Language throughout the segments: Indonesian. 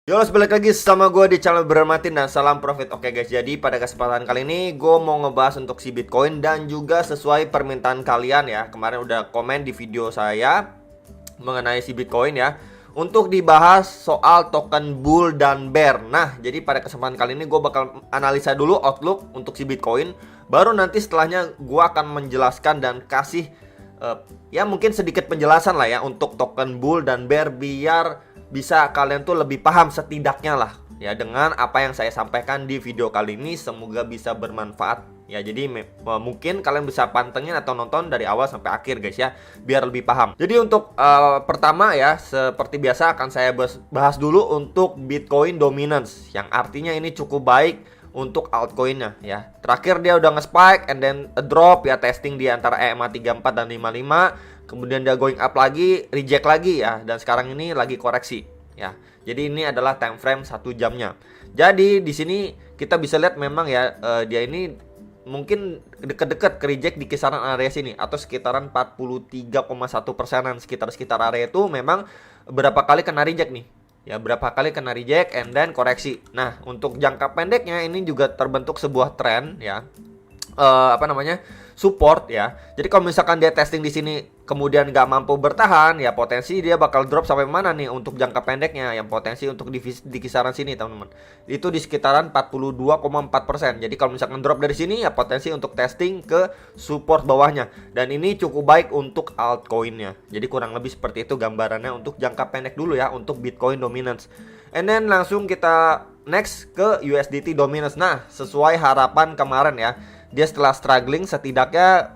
Yo, balik lagi sama gue di channel Bermatin dan salam profit. Oke guys, jadi pada kesempatan kali ini gue mau ngebahas untuk si Bitcoin dan juga sesuai permintaan kalian ya. Kemarin udah komen di video saya mengenai si Bitcoin ya, untuk dibahas soal token bull dan bear. Nah, jadi pada kesempatan kali ini gue bakal analisa dulu outlook untuk si Bitcoin. Baru nanti setelahnya gue akan menjelaskan dan kasih ya mungkin sedikit penjelasan lah ya untuk token bull dan bear, biar bisa kalian tuh lebih paham setidaknya lah ya dengan apa yang saya sampaikan di video kali ini. Semoga bisa bermanfaat ya. Jadi mungkin kalian bisa pantengin atau nonton dari awal sampai akhir guys ya, biar lebih paham. Jadi untuk pertama ya, seperti biasa akan saya bahas dulu untuk Bitcoin dominance, yang artinya ini cukup baik untuk altcoinnya ya. Terakhir dia udah nge-spike and then a drop ya, testing di antara EMA 34 dan 55. Kemudian dia going up lagi, reject lagi ya, dan sekarang ini lagi koreksi ya. Jadi ini adalah time frame 1 jamnya. Jadi di sini kita bisa lihat memang ya, dia ini mungkin deket-deket ke reject di kisaran area sini atau sekitaran 43,1%-an, sekitar area itu memang berapa kali kena reject nih. Ya, berapa kali kena reject and then koreksi. Nah, untuk jangka pendeknya ini juga terbentuk sebuah tren ya. Support ya. Jadi kalau misalkan dia testing di sini kemudian nggak mampu bertahan ya, potensi dia bakal drop sampai mana nih untuk jangka pendeknya, yang potensi untuk di kisaran sini teman-teman, itu di sekitaran 42,4%. Jadi kalau misalkan drop dari sini ya potensi untuk testing ke support bawahnya, dan ini cukup baik untuk altcoinnya. Jadi kurang lebih seperti itu gambarannya untuk jangka pendek dulu ya untuk Bitcoin dominance. And then langsung kita next ke USDT dominance. Nah, sesuai harapan kemarin ya, dia setelah struggling setidaknya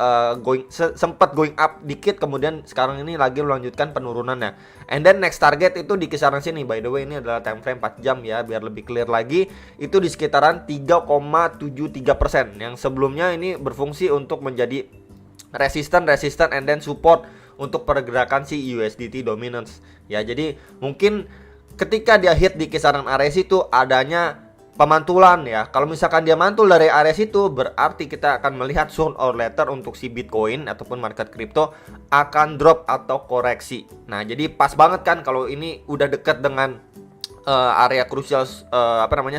sempat going up dikit, kemudian sekarang ini lagi melanjutkan penurunannya. And then next target itu di kisaran sini. By the way, ini adalah time frame 4 jam ya, biar lebih clear lagi. Itu di sekitaran 3,73%, yang sebelumnya ini berfungsi untuk menjadi resisten and then support untuk pergerakan si USDT dominance ya. Jadi mungkin ketika dia hit di kisaran area situ adanya pemantulan ya. Kalau misalkan dia mantul dari area situ, berarti kita akan melihat sooner or later untuk si Bitcoin ataupun market crypto akan drop atau koreksi. Nah, jadi pas banget kan kalau ini udah dekat dengan area krusial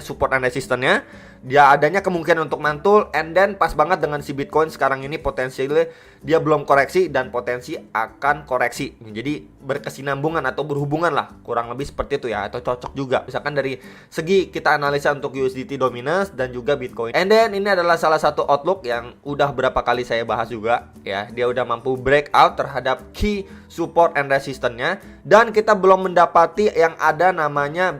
support and resistance-nya, dia adanya kemungkinan untuk mantul, and then pas banget dengan si Bitcoin sekarang ini potensinya dia belum koreksi dan potensi akan koreksi. Jadi berkesinambungan atau berhubungan lah, kurang lebih seperti itu ya, atau cocok juga misalkan dari segi kita analisa untuk USDT dominance dan juga Bitcoin. And then ini adalah salah satu outlook yang udah berapa kali saya bahas juga ya. Dia udah mampu breakout terhadap key support and resistance-nya, dan kita belum mendapati yang ada namanya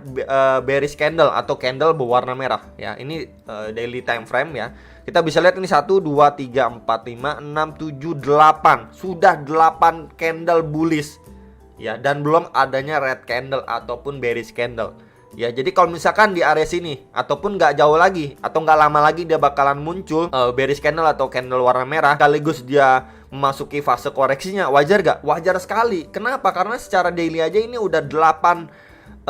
bearish candle atau candle berwarna merah ya. Ini daily time frame ya. Kita bisa lihat ini 1 2 3 4 5 6 7 8. Sudah 8 candle bullish ya, dan belum adanya red candle ataupun bearish candle ya. Jadi kalau misalkan di area sini ataupun nggak jauh lagi atau nggak lama lagi dia bakalan muncul bearish candle atau candle warna merah, sekaligus dia memasuki fase koreksinya, wajar gak? Wajar sekali. Kenapa? Karena secara daily aja ini udah 8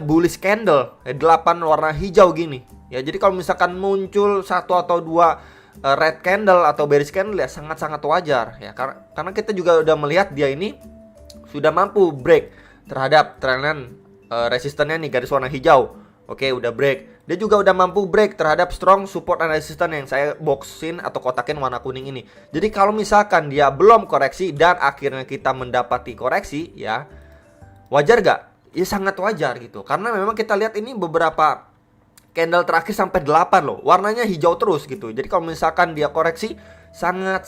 bullish candle, 8 warna hijau gini ya. Jadi kalau misalkan muncul 1 atau 2 red candle atau bearish candle ya sangat-sangat wajar ya, karena kita juga udah melihat dia ini sudah mampu break terhadap trendline resistannya nih, garis warna hijau. Oke, udah break. Dia juga udah mampu break terhadap strong support and resistance yang saya boxin atau kotakin warna kuning ini. Jadi kalau misalkan dia belum koreksi dan akhirnya kita mendapati koreksi ya, wajar gak? Ya sangat wajar gitu. Karena memang kita lihat ini beberapa candle terakhir sampai 8 loh, warnanya hijau terus gitu. Jadi kalau misalkan dia koreksi sangat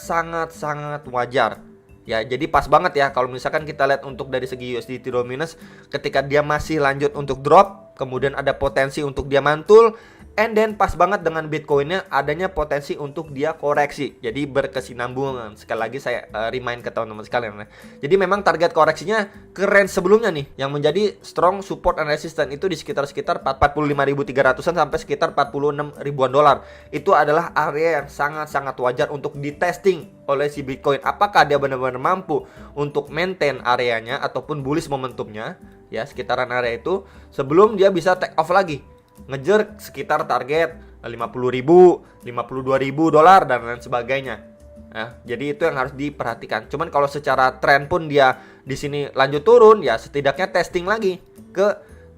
wajar ya. Jadi pas banget ya kalau misalkan kita lihat untuk dari segi USDT dominance, ketika dia masih lanjut untuk drop, kemudian ada potensi untuk dia mantul, and then pas banget dengan Bitcoinnya adanya potensi untuk dia koreksi. Jadi berkesinambungan. Sekali lagi saya remind ke teman-teman sekalian ya. Jadi memang target koreksinya ke range sebelumnya nih, yang menjadi strong support and resistance itu di sekitar 45.300-an sampai sekitar 46 ribuan dolar. Itu adalah area yang sangat wajar untuk ditesting oleh si Bitcoin. Apakah dia benar-benar mampu untuk maintain areanya ataupun bullish momentumnya ya, sekitaran area itu, sebelum dia bisa take off lagi, ngejar sekitar target 50.000, 52.000 dolar dan lain sebagainya. Nah, jadi itu yang harus diperhatikan. Cuman kalau secara tren pun dia di sini lanjut turun ya, setidaknya testing lagi ke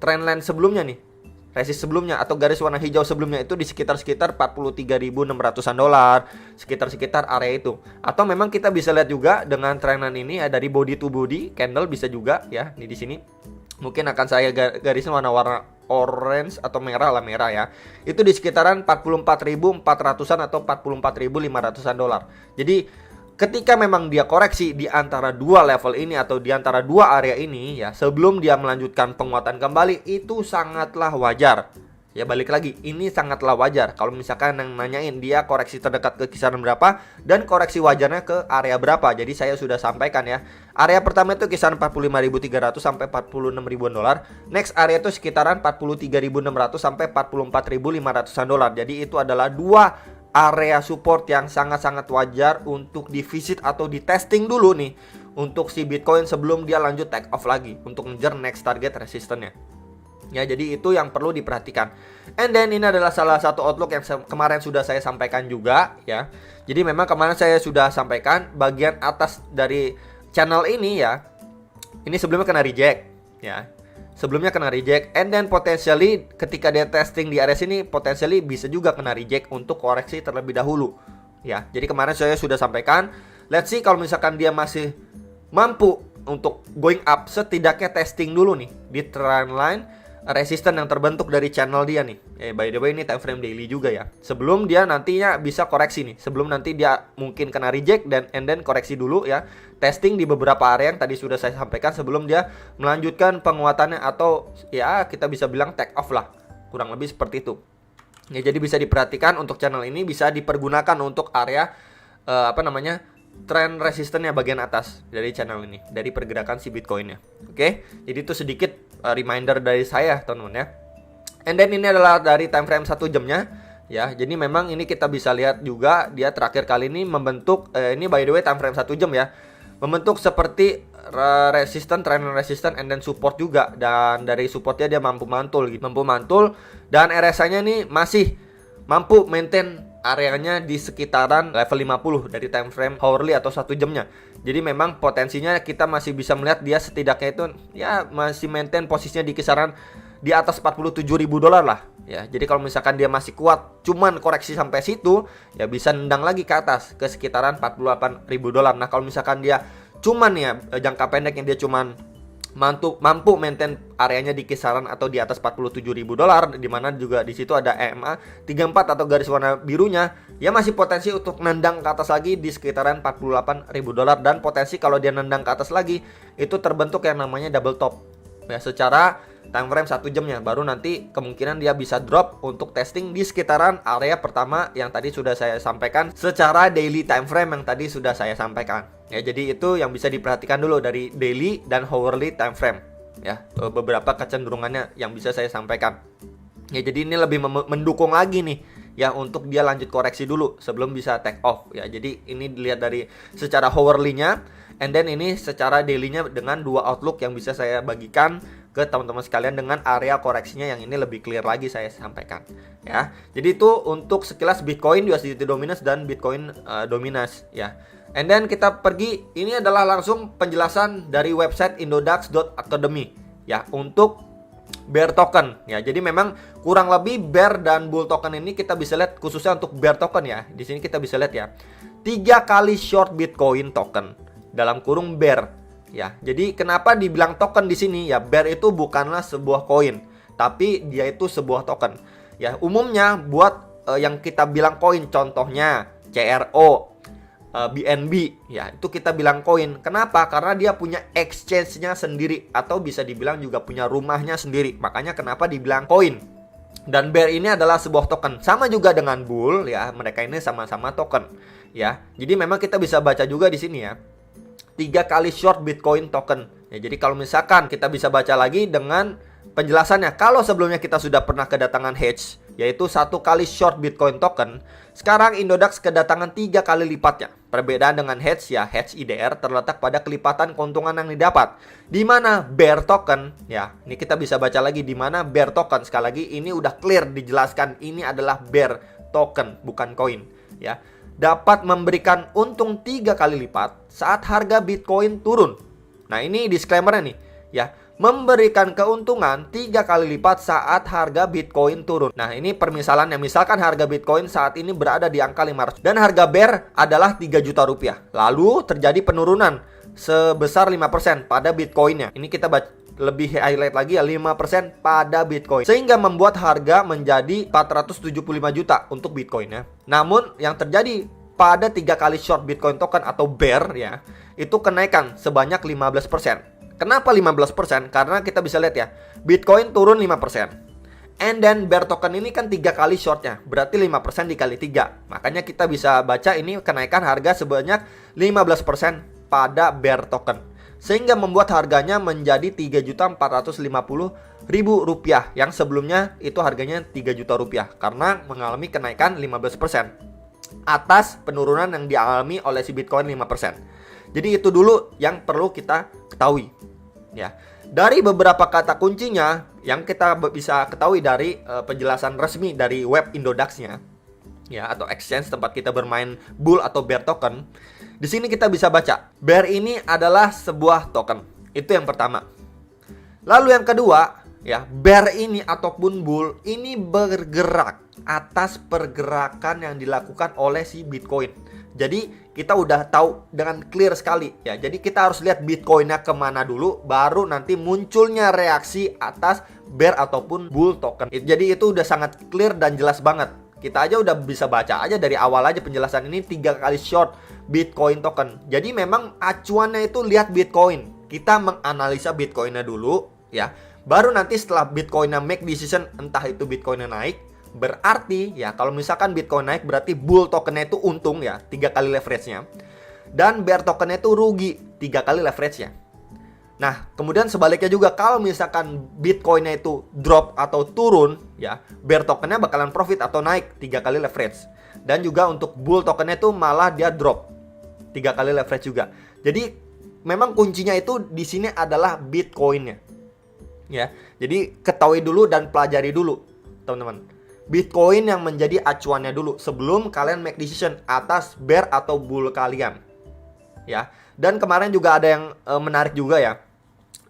trendline sebelumnya nih, resist sebelumnya atau garis warna hijau sebelumnya itu di sekitar 43.600-an dolar, sekitar area itu. Atau memang kita bisa lihat juga dengan trendline ini ya, dari body to body candle bisa juga ya. Ini di sini mungkin akan saya garisnya warna orange atau merah ya. Itu di sekitaran 44.400-an atau 44.500-an dolar. Jadi ketika memang dia koreksi di antara dua level ini atau di antara dua area ini ya, sebelum dia melanjutkan penguatan kembali, itu sangatlah wajar. Ya balik lagi, ini sangatlah wajar. Kalau misalkan yang nanyain dia koreksi terdekat ke kisaran berapa dan koreksi wajarnya ke area berapa. Jadi saya sudah sampaikan ya. Area pertama itu kisaran 45.300 sampai 46.000-an dolar. Next area itu sekitaran 43.600 sampai 44.500-an dolar. Jadi itu adalah dua area support yang sangat-sangat wajar untuk divisit atau di testing dulu nih untuk si Bitcoin sebelum dia lanjut take off lagi untuk ngejar next target resistannya. Ya, jadi itu yang perlu diperhatikan. And then ini adalah salah satu outlook yang kemarin sudah saya sampaikan juga ya. Jadi memang kemarin saya sudah sampaikan bagian atas dari channel ini ya. Ini sebelumnya kena reject ya. Sebelumnya kena reject, and then potentially ketika dia testing di area sini potentially bisa juga kena reject untuk koreksi terlebih dahulu ya. Jadi kemarin saya sudah sampaikan, let's see kalau misalkan dia masih mampu untuk going up, setidaknya testing dulu nih di trendline resisten yang terbentuk dari channel dia nih. By the way ini time frame daily juga ya. Sebelum dia nantinya bisa koreksi nih, sebelum nanti dia mungkin kena reject dan and then koreksi dulu ya. Testing di beberapa area yang tadi sudah saya sampaikan sebelum dia melanjutkan penguatannya atau ya kita bisa bilang take off lah. Kurang lebih seperti itu. Ya jadi bisa diperhatikan untuk channel ini bisa dipergunakan untuk area trend resistennya bagian atas dari channel ini, dari pergerakan si Bitcoinnya. Oke, jadi itu sedikit reminder dari saya teman-teman ya. And then ini adalah dari time frame 1 jamnya ya. Jadi memang ini kita bisa lihat juga dia terakhir kali ini membentuk ini by the way time frame 1 jam ya. Membentuk seperti resisten, trend resisten, and then support juga. Dan dari supportnya dia mampu mantul gitu. Mampu mantul dan RSI-nya nih masih mampu maintain areanya di sekitaran level 50 dari time frame hourly atau 1 jamnya. Jadi memang potensinya kita masih bisa melihat dia setidaknya itu ya masih maintain posisinya di kisaran di atas 47.000 dolar lah ya. Jadi kalau misalkan dia masih kuat cuman koreksi sampai situ ya bisa nendang lagi ke atas ke sekitaran 48.000 dolar. Nah kalau misalkan dia cuman ya jangka pendeknya dia cuman mampu maintain areanya di kisaran atau di atas 47.000 dolar, di mana juga di situ ada EMA 34 atau garis warna birunya, ya masih potensi untuk nendang ke atas lagi di sekitaran 48.000 dolar. Dan potensi kalau dia nendang ke atas lagi itu terbentuk yang namanya double top ya secara time frame 1 jamnya. Baru nanti kemungkinan dia bisa drop untuk testing di sekitaran area pertama yang tadi sudah saya sampaikan secara daily time frame yang tadi sudah saya sampaikan. Ya, jadi itu yang bisa diperhatikan dulu dari daily dan hourly time frame. Ya, beberapa kecenderungannya yang bisa saya sampaikan. Ya, jadi ini lebih mendukung lagi nih ya untuk dia lanjut koreksi dulu sebelum bisa take off. Ya, jadi ini dilihat dari secara hourly-nya, and then ini secara daily-nya dengan dua outlook yang bisa saya bagikan ke teman-teman sekalian dengan area koreksinya yang ini lebih clear lagi saya sampaikan ya. Jadi itu untuk sekilas Bitcoin, USDT dominance dan Bitcoin dominance ya. And then kita pergi, ini adalah langsung penjelasan dari website indodax.academy ya untuk bear token ya. Jadi memang kurang lebih bear dan bull token ini kita bisa lihat khususnya untuk bear token ya. Di sini kita bisa lihat ya 3 kali short Bitcoin token dalam kurung bear ya. Jadi kenapa dibilang token di sini ya? Bear itu bukanlah sebuah koin, tapi dia itu sebuah token ya. Umumnya buat yang kita bilang koin, contohnya CRO, BNB ya, itu kita bilang koin. Kenapa? Karena dia punya exchange-nya sendiri atau bisa dibilang juga punya rumahnya sendiri. Makanya kenapa dibilang koin. Dan bear ini adalah sebuah token. Sama juga dengan bull ya, mereka ini sama-sama token ya. Jadi memang kita bisa baca juga di sini ya. 3 kali short Bitcoin token. Ya, jadi kalau misalkan kita bisa baca lagi dengan penjelasannya, kalau sebelumnya kita sudah pernah kedatangan hedge yaitu 1 kali short Bitcoin token, sekarang Indodax kedatangan 3 kali lipatnya. Perbedaan dengan hedge ya, hedge IDR terletak pada kelipatan keuntungan yang didapat. Di mana bear token ya, ini kita bisa baca lagi di mana bear token. Sekali lagi ini udah clear dijelaskan, ini adalah bear token bukan koin ya. Dapat memberikan untung 3 kali lipat saat harga Bitcoin turun. Nah ini disclaimer nih ya, memberikan keuntungan 3 kali lipat saat harga Bitcoin turun. Nah, ini permisalannya. Misalkan harga Bitcoin saat ini berada di angka 500 dan harga Bear adalah 3 juta rupiah. Lalu terjadi penurunan sebesar 5% pada Bitcoinnya. Ini kita lebih highlight lagi ya, 5% pada Bitcoin. Sehingga membuat harga menjadi 475 juta untuk Bitcoinnya. Namun yang terjadi pada 3 kali short Bitcoin token atau Bear ya, itu kenaikan sebanyak 15%. Kenapa 15%? Karena kita bisa lihat ya, Bitcoin turun 5%. And then Bear token ini kan 3 kali shortnya, berarti 5% dikali 3. Makanya kita bisa baca ini kenaikan harga sebanyak 15% pada Bear token. Sehingga membuat harganya menjadi 3.450.000 rupiah. Yang sebelumnya itu harganya 3 juta rupiah. Karena mengalami kenaikan 15% atas penurunan yang dialami oleh si Bitcoin 5%. Jadi itu dulu yang perlu kita ketahui. Ya, dari beberapa kata kuncinya yang kita bisa ketahui dari penjelasan resmi dari web Indodax-nya, ya, atau exchange tempat kita bermain bull atau bear token. Di sini kita bisa baca, bear ini adalah sebuah token. Itu yang pertama. Lalu yang kedua, ya, bear ini ataupun bull ini bergerak atas pergerakan yang dilakukan oleh si Bitcoin. Jadi kita udah tahu dengan clear sekali ya. Jadi kita harus lihat Bitcoinnya kemana dulu, baru nanti munculnya reaksi atas bear ataupun bull token. Jadi itu udah sangat clear dan jelas banget. Kita aja udah bisa baca aja dari awal aja penjelasan ini 3 kali short Bitcoin token. Jadi memang acuannya itu lihat Bitcoin. Kita menganalisa Bitcoinnya dulu ya. Baru nanti setelah Bitcoinnya make decision, entah itu Bitcoinnya naik, berarti ya kalau misalkan Bitcoin naik berarti bull tokennya itu untung ya, 3 kali leverage-nya. Dan bear tokennya itu rugi, 3 kali leverage-nya. Nah, kemudian sebaliknya juga kalau misalkan Bitcoinnya itu drop atau turun ya, bear tokennya bakalan profit atau naik 3 kali leverage. Dan juga untuk bull tokennya itu malah dia drop 3 kali leverage juga. Jadi memang kuncinya itu di sini adalah Bitcoinnya. Ya. Jadi ketahui dulu dan pelajari dulu, teman-teman. Bitcoin yang menjadi acuannya dulu sebelum kalian make decision atas bear atau bull kalian. Ya. Dan kemarin juga ada yang menarik juga ya,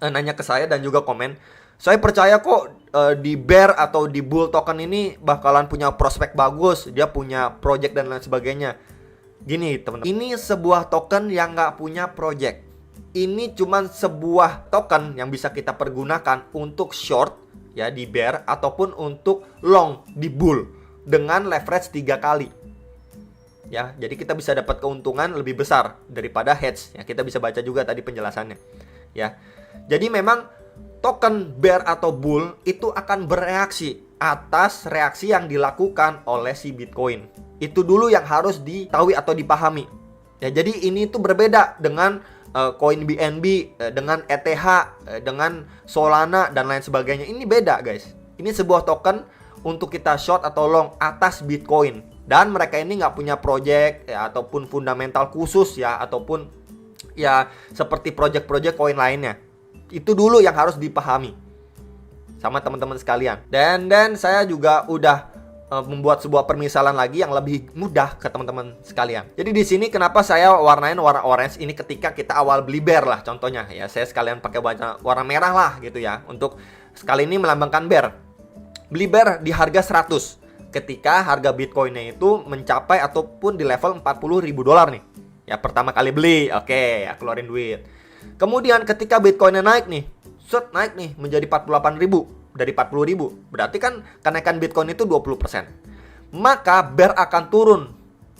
nanya ke saya dan juga komen, saya percaya kok di bear atau di bull token ini bakalan punya prospek bagus, dia punya project dan lain sebagainya. Gini teman-teman, ini sebuah token yang nggak punya project. Ini cuman sebuah token yang bisa kita pergunakan untuk short ya di bear ataupun untuk long di bull dengan leverage 3 kali. Ya, jadi kita bisa dapat keuntungan lebih besar daripada hedge. Ya, kita bisa baca juga tadi penjelasannya. Ya. Jadi memang token bear atau bull itu akan bereaksi atas reaksi yang dilakukan oleh si Bitcoin. Itu dulu yang harus diketahui atau dipahami. Ya, jadi ini tuh berbeda dengan koin BNB, dengan ETH, dengan Solana dan lain sebagainya. Ini beda guys. Ini sebuah token untuk kita short atau long atas Bitcoin. Dan mereka ini nggak punya project ya, ataupun fundamental khusus ya, ataupun ya seperti project-project koin lainnya. Itu dulu yang harus dipahami sama teman-teman sekalian. Dan saya juga udah membuat sebuah permisalan lagi yang lebih mudah ke teman-teman sekalian. Jadi di sini kenapa saya warnain warna orange ini ketika kita awal beli bear lah contohnya ya. Saya sekalian pakai warna merah lah gitu ya. Untuk sekali ini melambangkan bear. Beli bear di harga 100 ketika harga Bitcoinnya itu mencapai ataupun di level $40.000 nih. Ya pertama kali beli, oke ya keluarin duit. Kemudian ketika Bitcoinnya naik nih, naik nih menjadi 48.000 dari 40.000. Berarti kan kenaikan Bitcoin itu 20%. Maka bear akan turun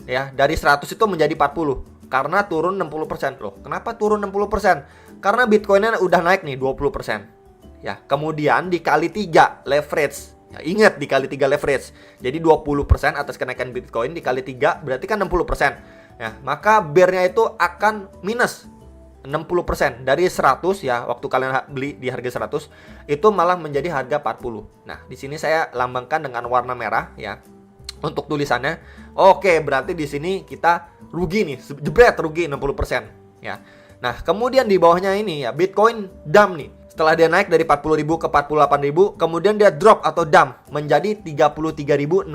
ya dari 100 itu menjadi 40 karena turun 60%. Loh, kenapa turun 60%? Karena Bitcoinnya udah naik nih 20%. Ya, kemudian dikali 3 leverage. Ya, ingat dikali 3 leverage. Jadi 20% atas kenaikan Bitcoin dikali 3 berarti kan 60%. Ya, maka bear-nya itu akan minus 60% dari 100 ya, waktu kalian beli di harga 100 itu malah menjadi harga 40. Nah, di sini saya lambangkan dengan warna merah ya. Untuk tulisannya. Oke, berarti di sini kita rugi nih, jebret rugi 60% ya. Nah, kemudian di bawahnya ini ya Bitcoin dump nih. Setelah dia naik dari 40.000 ke 48.000, kemudian dia drop atau dump menjadi $33.600.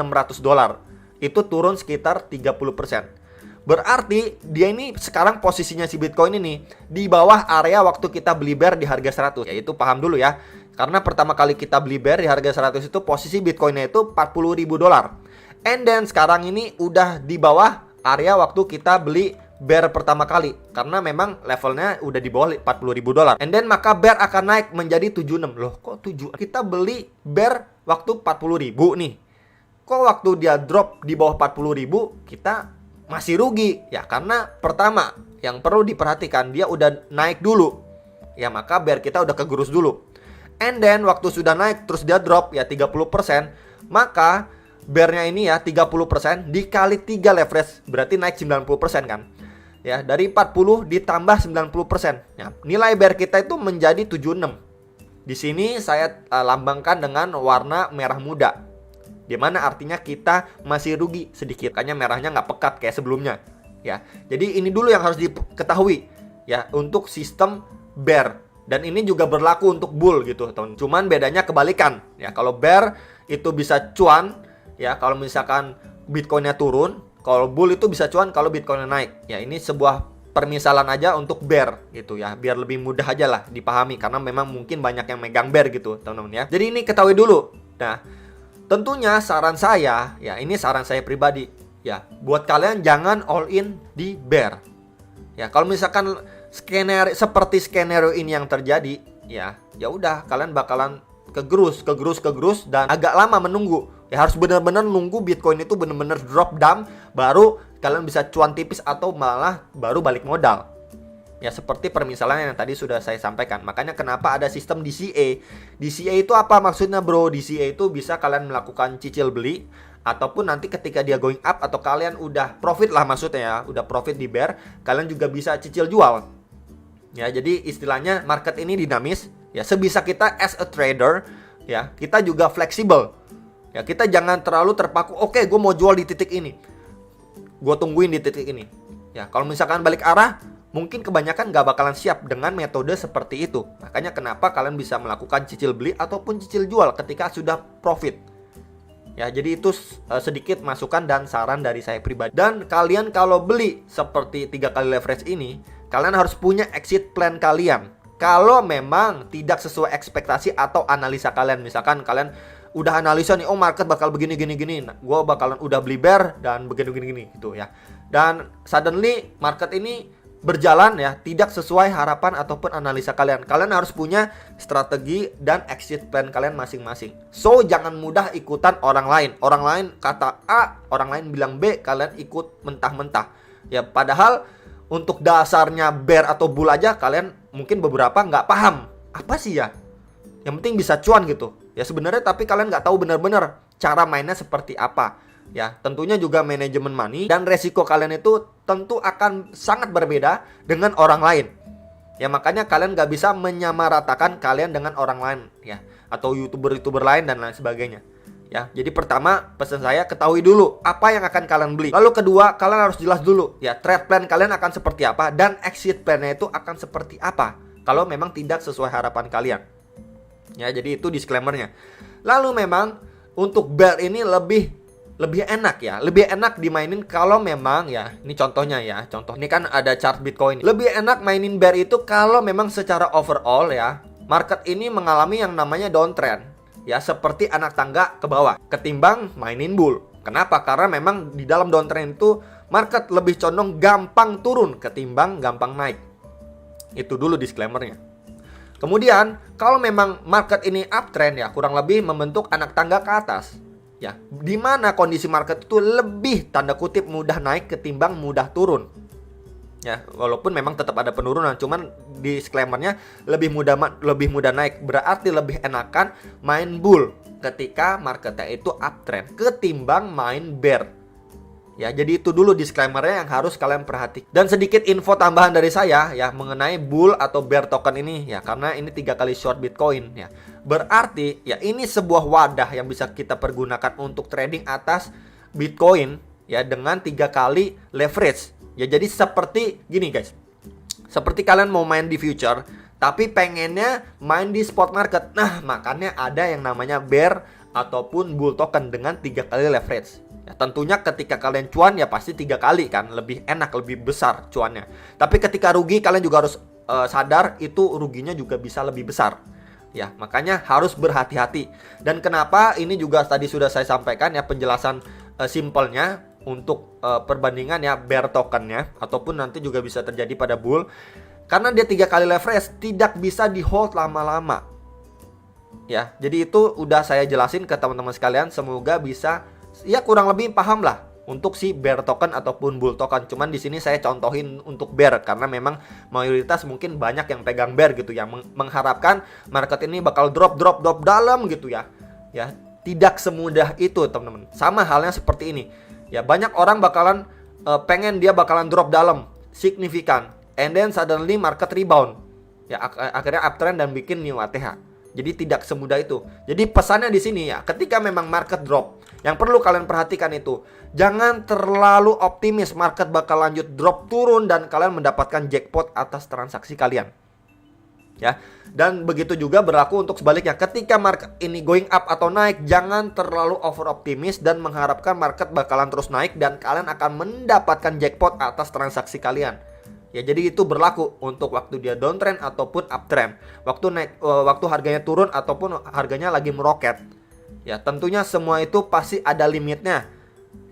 Itu turun sekitar 30%. Berarti dia ini sekarang posisinya si Bitcoin ini di bawah area waktu kita beli bear di harga 100. Yaitu paham dulu ya. Karena pertama kali kita beli bear di harga 100 itu posisi Bitcoinnya itu $40.000. And then sekarang ini udah di bawah area waktu kita beli bear pertama kali. Karena memang levelnya udah di bawah $40.000. And then maka bear akan naik menjadi 76. Loh kok 7? Kita beli bear waktu 40.000 nih. Kok waktu dia drop di bawah 40.000 kita masih rugi? Ya karena pertama yang perlu diperhatikan dia udah naik dulu. Ya maka bear kita udah kegerus dulu. And then waktu sudah naik terus dia drop ya 30%, maka bearnya ini ya 30% dikali 3 leverage berarti naik 90% kan. Ya dari 40 ditambah 90%. Ya, nilai bear kita itu menjadi 76. Di sini saya lambangkan dengan warna merah muda. Dimana artinya kita masih rugi sedikit. Makanya merahnya nggak pekat kayak sebelumnya. Ya, jadi ini dulu yang harus diketahui ya untuk sistem bear. Dan ini juga berlaku untuk bull gitu teman. Cuman bedanya kebalikan. Ya, kalau bear itu bisa cuan. Ya, kalau misalkan Bitcoinnya turun. Kalau bull itu bisa cuan kalau Bitcoinnya naik. Ya, ini sebuah permisalan aja untuk bear gitu ya. Biar lebih mudah aja lah dipahami. Karena memang mungkin banyak yang megang bear gitu teman-teman ya. Jadi ini ketahui dulu. Nah, tentunya saran saya, ya ini saran saya pribadi, ya buat kalian jangan all in di bear. Ya kalau misalkan seperti skenario ini yang terjadi, ya udah kalian bakalan kegerus dan agak lama menunggu. Ya harus benar-benar nunggu Bitcoin itu benar-benar drop down, baru kalian bisa cuan tipis atau malah baru balik modal. Ya seperti permisalan yang tadi sudah saya sampaikan. Makanya kenapa ada sistem DCA. DCA itu apa maksudnya bro? DCA itu bisa kalian melakukan cicil beli, ataupun nanti ketika dia going up atau kalian udah profit lah maksudnya ya, udah profit di bear, kalian juga bisa cicil jual. Ya jadi istilahnya market ini dinamis. Ya sebisa kita as a trader, ya kita juga fleksibel. Ya kita jangan terlalu terpaku. Oke, gue mau jual di titik ini, gue tungguin di titik ini. Ya kalau misalkan balik arah, mungkin kebanyakan gak bakalan siap dengan metode seperti itu. Makanya kenapa kalian bisa melakukan cicil beli ataupun cicil jual ketika sudah profit. Ya jadi itu sedikit masukan dan saran dari saya pribadi. Dan kalian kalau beli seperti 3 kali leverage ini, kalian harus punya exit plan kalian. Kalau memang tidak sesuai ekspektasi atau analisa kalian. Misalkan kalian udah analisa nih, oh market bakal begini gini. Nah, gue bakalan udah beli bear dan begini gitu ya. Dan suddenly market ini berjalan ya tidak sesuai harapan ataupun analisa kalian. Kalian harus punya strategi dan exit plan kalian masing-masing. So jangan mudah ikutan orang lain. Orang lain kata A, orang lain bilang B, kalian ikut mentah-mentah. Ya padahal untuk dasarnya bear atau bull aja kalian mungkin beberapa nggak paham. Apa sih ya? Yang penting bisa cuan gitu. Ya sebenarnya tapi kalian nggak tahu benar-benar cara mainnya seperti apa. Ya tentunya juga manajemen money dan resiko kalian itu tentu akan sangat berbeda dengan orang lain. Ya makanya kalian nggak bisa menyamaratakan kalian dengan orang lain ya, atau youtuber lain dan lain sebagainya. Ya jadi pertama pesan saya ketahui dulu apa yang akan kalian beli. Lalu kedua kalian harus jelas dulu ya trade plan kalian akan seperti apa dan exit plannya itu akan seperti apa kalau memang tidak sesuai harapan kalian. Ya jadi itu disclaimernya. Lalu memang untuk bear ini lebih enak ya, lebih enak dimainin kalau memang ya, ini contohnya ya, contoh ini kan ada chart Bitcoin. Lebih enak mainin bear itu kalau memang secara overall ya, market ini mengalami yang namanya downtrend ya, seperti anak tangga ke bawah ketimbang mainin bull. Kenapa? Karena memang di dalam downtrend itu market lebih condong gampang turun ketimbang gampang naik. Itu dulu disclaimernya. Kemudian kalau memang market ini uptrend ya, kurang lebih membentuk anak tangga ke atas. Ya, di mana kondisi market itu lebih tanda kutip mudah naik ketimbang mudah turun. Ya, walaupun memang tetap ada penurunan, cuman disclaimernya lebih mudah naik, berarti lebih enakan main bull ketika marketnya itu uptrend ketimbang main bear. Ya, jadi itu dulu disclaimernya yang harus kalian perhatikan. Dan sedikit info tambahan dari saya ya mengenai bull atau bear token ini ya, karena ini 3 kali short Bitcoin ya. Berarti ya ini sebuah wadah yang bisa kita pergunakan untuk trading atas Bitcoin ya dengan 3 kali leverage. Ya jadi seperti gini guys. Seperti kalian mau main di future tapi pengennya main di spot market. Nah, makanya ada yang namanya bear ataupun bull token dengan 3 kali leverage. Ya, tentunya ketika kalian cuan ya pasti 3 kali kan, lebih enak, lebih besar cuannya. Tapi ketika rugi kalian juga harus sadar itu ruginya juga bisa lebih besar. Ya, makanya harus berhati-hati. Dan kenapa ini juga tadi sudah saya sampaikan ya penjelasan simpelnya untuk perbandingan ya bear tokennya ataupun nanti juga bisa terjadi pada bull. Karena dia 3 kali leverage tidak bisa di hold lama-lama. Ya, jadi itu udah saya jelasin ke teman-teman sekalian, semoga bisa ya kurang lebih paham lah untuk si bear token ataupun bull token. Cuman di sini saya contohin untuk bear karena memang mayoritas mungkin banyak yang pegang bear gitu ya, mengharapkan market ini bakal drop dalam gitu ya. Ya, tidak semudah itu teman-teman. Sama halnya seperti ini. Ya, banyak orang bakalan pengen dia bakalan drop dalam signifikan, and then suddenly market rebound. Ya, akhirnya uptrend dan bikin new ATH. Jadi tidak semudah itu. Jadi pesannya di sini ya, ketika memang market drop, yang perlu kalian perhatikan itu, jangan terlalu optimis market bakal lanjut drop turun dan kalian mendapatkan jackpot atas transaksi kalian. Ya, dan begitu juga berlaku untuk sebaliknya. Ketika market ini going up atau naik, jangan terlalu over optimis dan mengharapkan market bakalan terus naik dan kalian akan mendapatkan jackpot atas transaksi kalian. Ya, jadi itu berlaku untuk waktu dia downtrend ataupun uptrend. Waktu naik, waktu harganya turun ataupun harganya lagi meroket. Ya, tentunya semua itu pasti ada limitnya.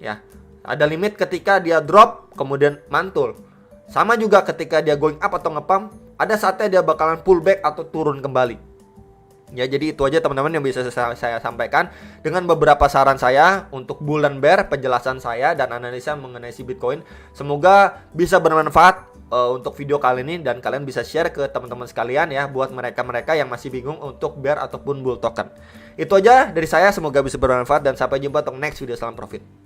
Ya, ada limit ketika dia drop kemudian mantul. Sama juga ketika dia going up atau ngepump, ada saatnya dia bakalan pullback atau turun kembali. Ya, jadi itu aja teman-teman yang bisa saya sampaikan dengan beberapa saran saya untuk bull dan bear, penjelasan saya dan analisa mengenai si Bitcoin. Semoga bisa bermanfaat untuk video kali ini dan kalian bisa share ke teman-teman sekalian ya buat mereka-mereka yang masih bingung untuk bear ataupun bull token. Itu aja dari saya, semoga bisa bermanfaat dan sampai jumpa untuk next video. Salam profit.